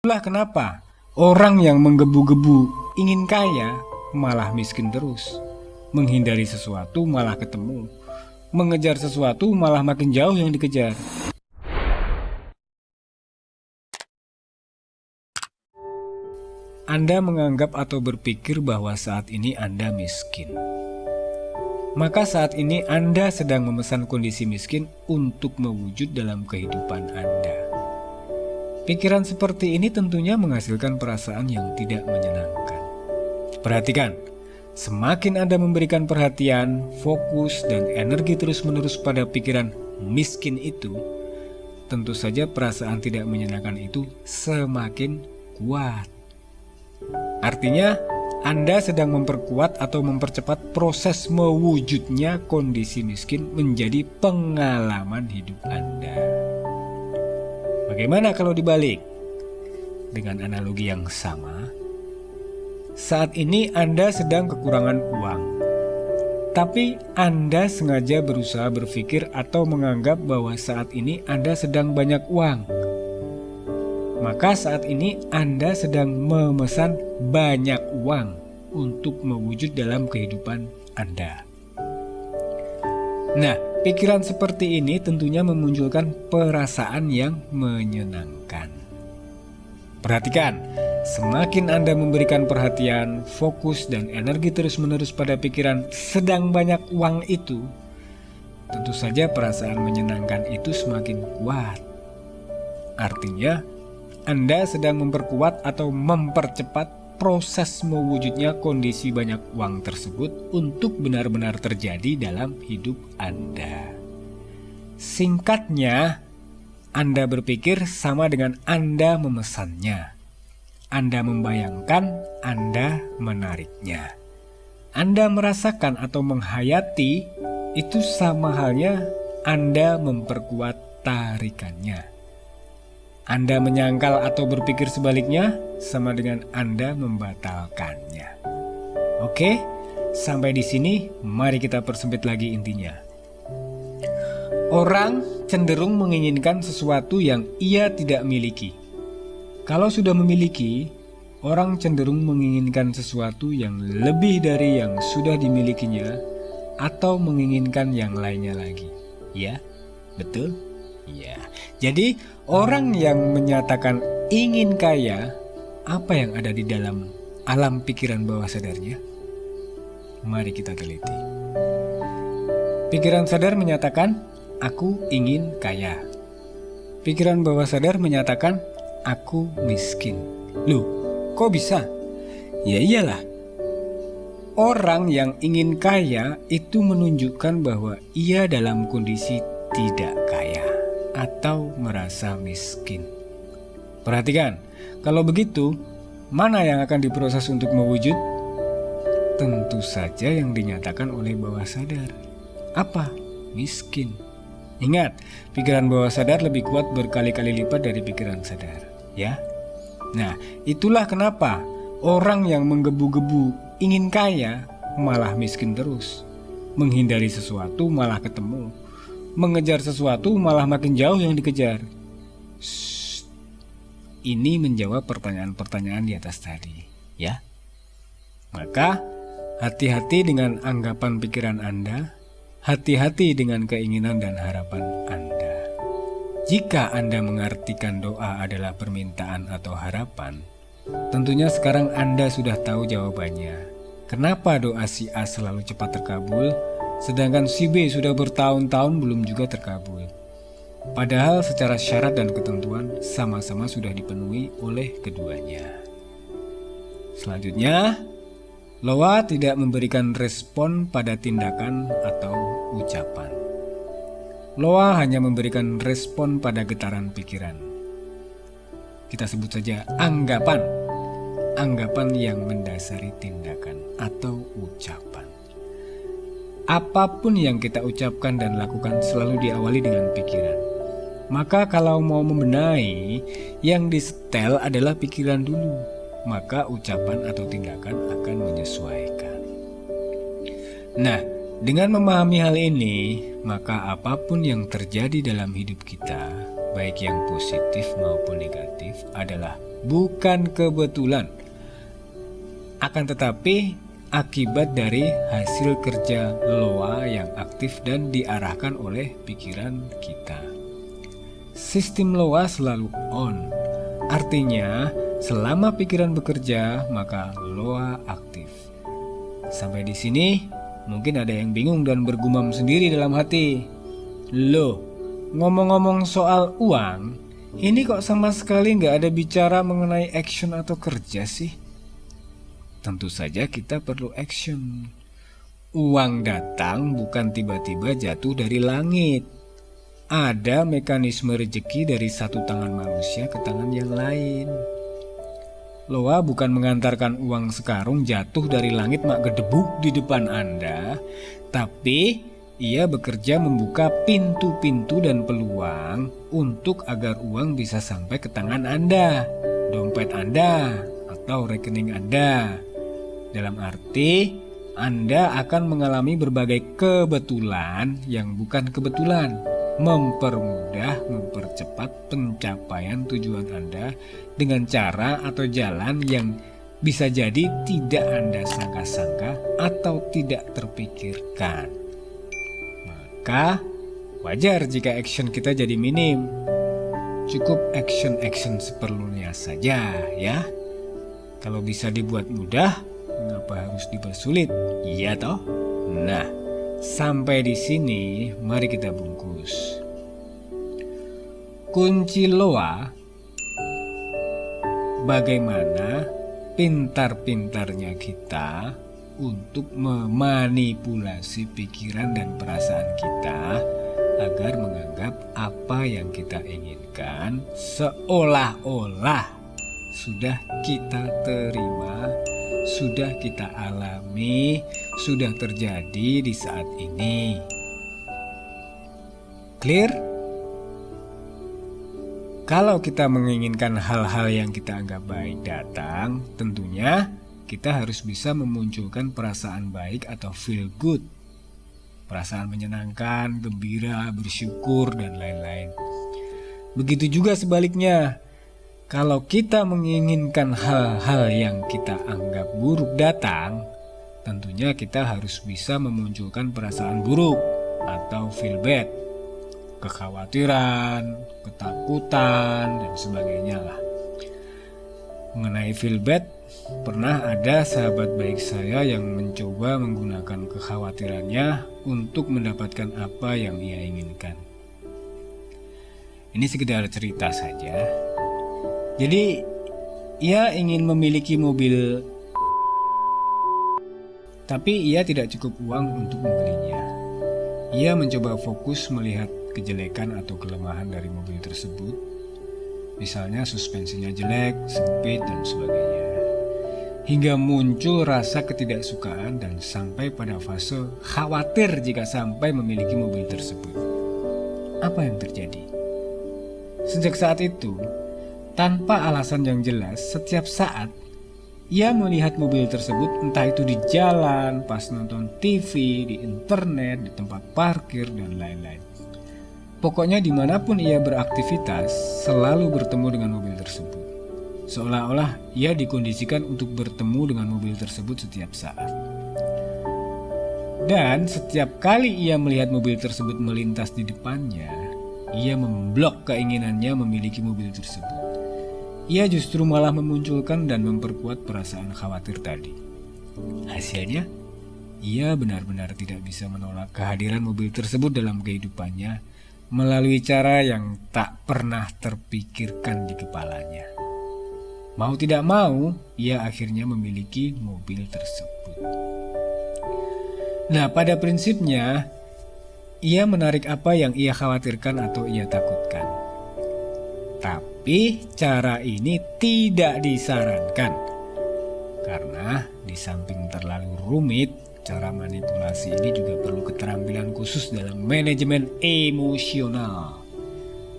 Itulah kenapa orang yang menggebu-gebu ingin kaya malah miskin terus. Menghindari sesuatu malah ketemu. Mengejar sesuatu malah makin jauh yang dikejar. Anda menganggap atau berpikir bahwa saat ini Anda miskin. Maka saat ini Anda sedang memesan kondisi miskin untuk mewujud dalam kehidupan Anda. Pikiran seperti ini tentunya menghasilkan perasaan yang tidak menyenangkan. Perhatikan, semakin Anda memberikan perhatian, fokus, dan energi terus-menerus pada pikiran miskin itu, tentu saja perasaan tidak menyenangkan itu semakin kuat. Artinya, Anda sedang memperkuat atau mempercepat proses mewujudnya kondisi miskin menjadi pengalaman hidup Anda. Bagaimana kalau dibalik? Dengan analogi yang sama, saat ini Anda sedang kekurangan uang, tapi Anda sengaja berusaha berpikir atau menganggap bahwa saat ini Anda sedang banyak uang. Maka saat ini Anda sedang memesan banyak uang untuk mewujud dalam kehidupan Anda. Nah, pikiran seperti ini tentunya memunculkan perasaan yang menyenangkan. Perhatikan, semakin Anda memberikan perhatian, fokus, dan energi terus-menerus pada pikiran sedang banyak uang itu, tentu saja perasaan menyenangkan itu semakin kuat. Artinya, Anda sedang memperkuat atau mempercepat proses mewujudnya kondisi banyak uang tersebut untuk benar-benar terjadi dalam hidup Anda. Singkatnya, Anda berpikir sama dengan Anda memesannya. Anda membayangkan, Anda menariknya. Anda merasakan atau menghayati, itu sama halnya Anda memperkuat tarikannya. Anda menyangkal atau berpikir sebaliknya, sama dengan Anda membatalkannya. Oke, sampai di sini mari kita persempit lagi intinya. Orang cenderung menginginkan sesuatu yang ia tidak miliki. Kalau sudah memiliki, orang cenderung menginginkan sesuatu yang lebih dari yang sudah dimilikinya atau menginginkan yang lainnya lagi. Ya, betul? Ya. Jadi, orang yang menyatakan ingin kaya, apa yang ada di dalam alam pikiran bawah sadarnya? Mari kita teliti. Pikiran sadar menyatakan, aku ingin kaya. Pikiran bawah sadar menyatakan, aku miskin. Loh, kok bisa? Ya iyalah. Orang yang ingin kaya itu menunjukkan bahwa ia dalam kondisi tidak kaya atau merasa miskin. Perhatikan, kalau begitu, mana yang akan diproses untuk mewujud? Tentu saja yang dinyatakan oleh bawah sadar. Apa? Miskin. Ingat, pikiran bawah sadar lebih kuat berkali-kali lipat dari pikiran sadar, ya. Nah, itulah kenapa orang yang menggebu-gebu ingin kaya malah miskin terus. Menghindari sesuatu malah ketemu. Mengejar sesuatu malah makin jauh yang dikejar. Ini menjawab pertanyaan-pertanyaan di atas tadi, ya. Maka hati-hati dengan anggapan pikiran Anda, hati-hati dengan keinginan dan harapan Anda. Jika Anda mengartikan doa adalah permintaan atau harapan, tentunya sekarang Anda sudah tahu jawabannya. Kenapa doa si A selalu cepat terkabul, sedangkan si B sudah bertahun-tahun belum juga terkabul. Padahal secara syarat dan ketentuan sama-sama sudah dipenuhi oleh keduanya. Selanjutnya, Loa tidak memberikan respon pada tindakan atau ucapan. Loa hanya memberikan respon pada getaran pikiran. Kita sebut saja anggapan. Anggapan yang mendasari tindakan atau ucapan. Apapun yang kita ucapkan dan lakukan selalu diawali dengan pikiran. Maka kalau mau membenahi, yang disetel adalah pikiran dulu. Maka ucapan atau tindakan akan menyesuaikan. Nah, dengan memahami hal ini, maka apapun yang terjadi dalam hidup kita, baik yang positif maupun negatif, adalah bukan kebetulan, akan tetapi akibat dari hasil kerja loa yang aktif dan diarahkan oleh pikiran kita. Sistem loa selalu on, artinya selama pikiran bekerja maka loa aktif. Sampai di sini mungkin ada yang bingung dan bergumam sendiri dalam hati. Loh, ngomong-ngomong soal uang, ini kok sama sekali nggak ada bicara mengenai action atau kerja sih? Tentu saja kita perlu action. Uang datang bukan tiba-tiba jatuh dari langit. Ada mekanisme rezeki dari satu tangan manusia ke tangan yang lain. Loa bukan mengantarkan uang sekarung jatuh dari langit mak gedebuk di depan Anda, tapi ia bekerja membuka pintu-pintu dan peluang untuk agar uang bisa sampai ke tangan Anda, dompet Anda, atau rekening Anda. Dalam arti, Anda akan mengalami berbagai kebetulan yang bukan kebetulan, mempercepat pencapaian tujuan Anda dengan cara atau jalan yang bisa jadi tidak Anda sangka-sangka atau tidak terpikirkan. Maka wajar jika action kita jadi minim. Cukup action seperlunya saja ya. Kalau bisa dibuat mudah, mengapa harus dipersulit? Iya toh? Nah, sampai di sini mari kita bungkus. Kunci loa, bagaimana pintar-pintarnya kita untuk memanipulasi pikiran dan perasaan kita agar menganggap apa yang kita inginkan seolah-olah sudah kita terima, sudah kita alami, sudah terjadi di saat ini. Clear? Kalau kita menginginkan hal-hal yang kita anggap baik datang, tentunya kita harus bisa memunculkan perasaan baik atau feel good. Perasaan menyenangkan, gembira, bersyukur, dan lain-lain. Begitu juga sebaliknya. Kalau kita menginginkan hal-hal yang kita anggap buruk datang, tentunya kita harus bisa memunculkan perasaan buruk atau feel bad, kekhawatiran, ketakutan, dan sebagainya lah. Mengenai feel bad, pernah ada sahabat baik saya yang mencoba menggunakan kekhawatirannya untuk mendapatkan apa yang ia inginkan. Ini sekedar cerita saja. Jadi, ia ingin memiliki mobil, tapi ia tidak cukup uang untuk membelinya. Ia mencoba fokus melihat kejelekan atau kelemahan dari mobil tersebut, misalnya suspensinya jelek, sempit, dan sebagainya. Hingga muncul rasa ketidaksukaan dan sampai pada fase khawatir jika sampai memiliki mobil tersebut. Apa yang terjadi? Sejak saat itu, tanpa alasan yang jelas, setiap saat ia melihat mobil tersebut, entah itu di jalan, pas nonton TV, di internet, di tempat parkir, dan lain-lain. Pokoknya dimanapun ia beraktivitas, selalu bertemu dengan mobil tersebut. Seolah-olah ia dikondisikan untuk bertemu dengan mobil tersebut setiap saat. Dan setiap kali ia melihat mobil tersebut melintas di depannya, ia memblok keinginannya memiliki mobil tersebut. Ia justru malah memunculkan dan memperkuat perasaan khawatir tadi. Hasilnya, ia benar-benar tidak bisa menolak kehadiran mobil tersebut dalam kehidupannya melalui cara yang tak pernah terpikirkan di kepalanya. Mau tidak mau, ia akhirnya memiliki mobil tersebut. Nah, pada prinsipnya, ia menarik apa yang ia khawatirkan atau ia takutkan. Tapi cara ini tidak disarankan. Karena di samping terlalu rumit, cara manipulasi ini juga perlu keterampilan khusus dalam manajemen emosional.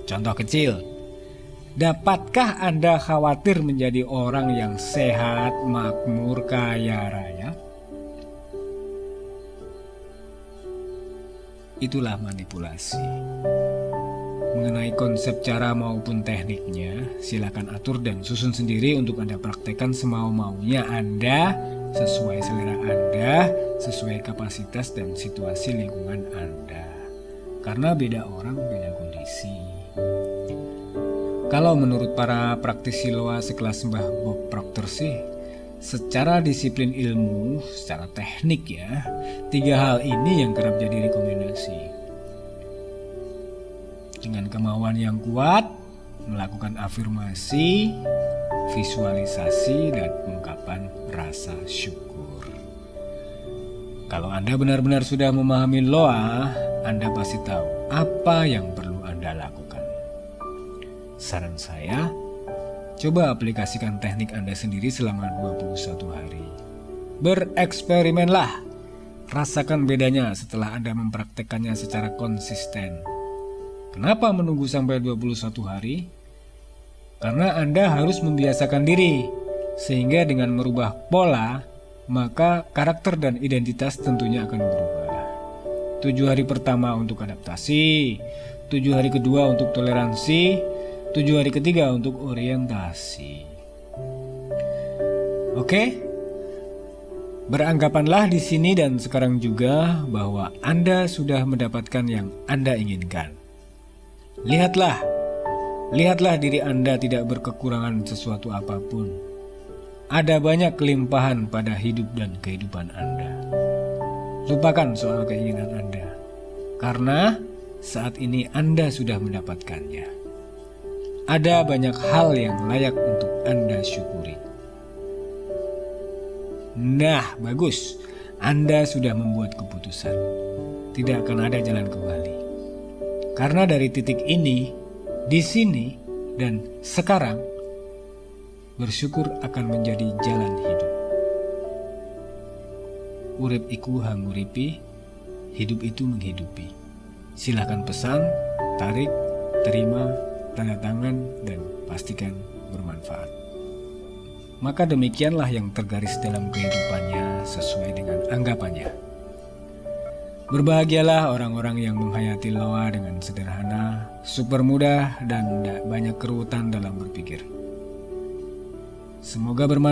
Contoh kecil, dapatkah Anda khawatir menjadi orang yang sehat, makmur, kaya raya? Itulah manipulasi. Mengenai konsep cara maupun tekniknya, silakan atur dan susun sendiri untuk Anda praktekkan semau-maunya Anda, sesuai selera Anda, sesuai kapasitas dan situasi lingkungan Anda. Karena beda orang, beda kondisi. Kalau menurut para praktisi loa sekelas Mbah Bob Proctor sih, secara disiplin ilmu, secara teknik ya, 3 hal ini yang kerap jadi rekomendasi. Dengan kemauan yang kuat, melakukan afirmasi, visualisasi, dan ungkapan rasa syukur. Kalau Anda benar-benar sudah memahami loa, Anda pasti tahu apa yang perlu Anda lakukan. Saran saya, coba aplikasikan teknik Anda sendiri selama 21 hari. Bereksperimenlah. Rasakan bedanya setelah Anda mempraktekannya secara konsisten. Kenapa menunggu sampai 21 hari? Karena Anda harus membiasakan diri, sehingga dengan merubah pola, maka karakter dan identitas tentunya akan berubah. 7 hari pertama untuk adaptasi, 7 hari kedua untuk toleransi, 7 hari ketiga untuk orientasi. Oke? Beranggapanlah di sini dan sekarang juga bahwa Anda sudah mendapatkan yang Anda inginkan. Lihatlah diri Anda tidak berkekurangan sesuatu apapun. Ada banyak kelimpahan pada hidup dan kehidupan Anda. Lupakan soal keinginan Anda, karena saat ini Anda sudah mendapatkannya. Ada banyak hal yang layak untuk Anda syukuri. Nah, bagus. Anda sudah membuat keputusan. Tidak akan ada jalan kembali. Karena dari titik ini, di sini, dan sekarang, bersyukur akan menjadi jalan hidup. Urip iku hanguripi, hidup itu menghidupi. Silakan pesan, tarik, terima, tanda tangan, dan pastikan bermanfaat. Maka demikianlah yang tergaris dalam kehidupannya sesuai dengan anggapannya. Berbahagialah orang-orang yang menghayati loa dengan sederhana, super mudah, dan tidak banyak kerutan dalam berpikir. Semoga bermanfaat.